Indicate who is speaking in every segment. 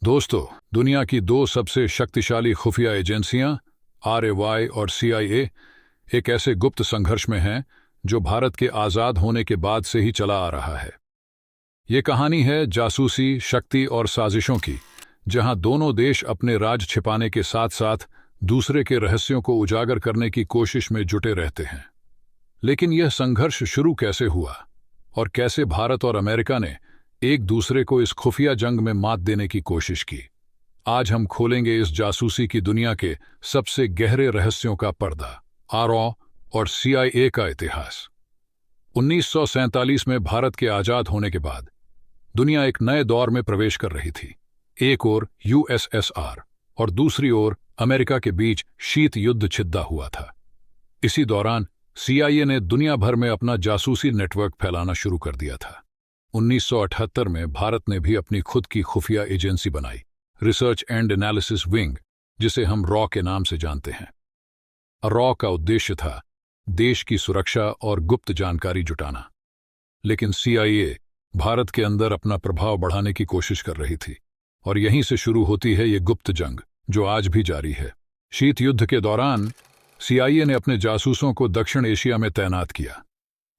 Speaker 1: दोस्तों, दुनिया की दो सबसे शक्तिशाली खुफिया एजेंसियां RAY और CIA एक ऐसे गुप्त संघर्ष में हैं जो भारत के आज़ाद होने के बाद से ही चला आ रहा है। ये कहानी है जासूसी, शक्ति और साजिशों की, जहां दोनों देश अपने राज छिपाने के साथ साथ दूसरे के रहस्यों को उजागर करने की कोशिश में जुटे रहते हैं। लेकिन यह संघर्ष शुरू कैसे हुआ और कैसे भारत और अमेरिका ने एक दूसरे को इस खुफिया जंग में मात देने की कोशिश की, आज हम खोलेंगे इस जासूसी की दुनिया के सबसे गहरे रहस्यों का पर्दा। RAY और CIA का इतिहास। 1947 में भारत के आजाद होने के बाद दुनिया एक नए दौर में प्रवेश कर रही थी। एक ओर USSR और दूसरी ओर अमेरिका के बीच शीत युद्ध छिड़ा हुआ था। इसी दौरान CIA ने दुनिया भर में अपना जासूसी नेटवर्क फैलाना शुरू कर दिया था। 1978 में भारत ने भी अपनी खुद की खुफिया एजेंसी बनाई, रिसर्च एंड एनालिसिस विंग, जिसे हम RAW के नाम से जानते हैं। RAW का उद्देश्य था देश की सुरक्षा और गुप्त जानकारी जुटाना। लेकिन CIA भारत के अंदर अपना प्रभाव बढ़ाने की कोशिश कर रही थी, और यहीं से शुरू होती है ये गुप्त जंग जो आज भी जारी है। शीत युद्ध के दौरान CIA ने अपने जासूसों को दक्षिण एशिया में तैनात किया,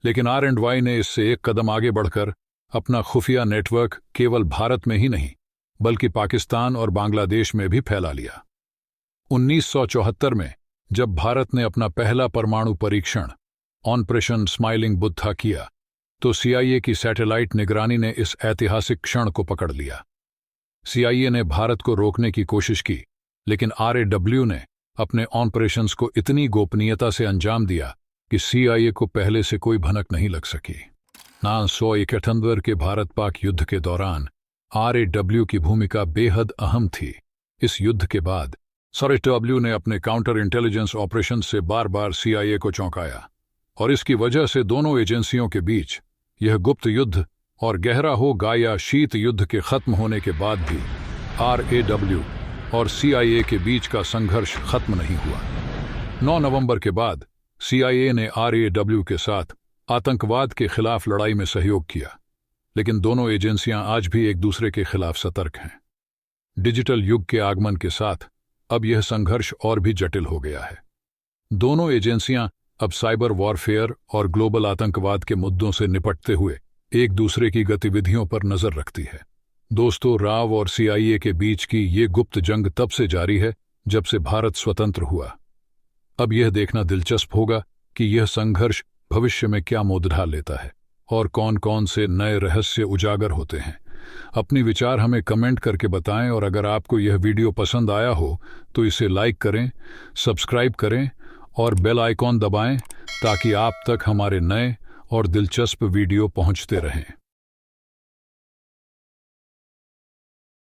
Speaker 1: लेकिन R&Y ने इससे एक कदम आगे बढ़कर अपना खुफिया नेटवर्क केवल भारत में ही नहीं बल्कि पाकिस्तान और बांग्लादेश में भी फैला लिया। 1974 में जब भारत ने अपना पहला परमाणु परीक्षण ऑपरेशन स्माइलिंग बुद्धा किया, तो CIA की सैटेलाइट निगरानी ने इस ऐतिहासिक क्षण को पकड़ लिया। CIA ने भारत को रोकने की कोशिश की, लेकिन RAW ने अपने ऑपरेशंस को इतनी गोपनीयता से अंजाम दिया कि CIA को पहले से कोई भनक नहीं लग सकी। 1971 के भारत पाक युद्ध के दौरान RAW की भूमिका बेहद अहम थी। इस युद्ध के बाद RAW ने अपने काउंटर इंटेलिजेंस ऑपरेशन से बार बार CIA को चौंकाया, और इसकी वजह से दोनों एजेंसियों के बीच यह गुप्त युद्ध और गहरा हो गया शीत युद्ध के खत्म होने के बाद भी RAW और CIA के बीच का संघर्ष खत्म नहीं हुआ। 9 नवंबर के बाद CIA ने RAW के साथ आतंकवाद के खिलाफ लड़ाई में सहयोग किया, लेकिन दोनों एजेंसियां आज भी एक दूसरे के खिलाफ सतर्क हैं। डिजिटल युग के आगमन के साथ अब यह संघर्ष और भी जटिल हो गया है। दोनों एजेंसियां अब साइबर वॉरफेयर और ग्लोबल आतंकवाद के मुद्दों से निपटते हुए एक दूसरे की गतिविधियों पर नजर रखती है। दोस्तों, RAW और CIA के बीच की ये गुप्त जंग तब से जारी है जब से भारत स्वतंत्र हुआ। अब यह देखना दिलचस्प होगा कि यह संघर्ष भविष्य में क्या मोड़ लेता है और कौन कौन से नए रहस्य उजागर होते हैं। अपनी विचार हमें कमेंट करके बताएं, और अगर आपको यह वीडियो पसंद आया हो तो इसे लाइक करें, सब्सक्राइब करें और बेल आइकॉन दबाएं ताकि आप तक हमारे नए और दिलचस्प वीडियो पहुंचते रहें।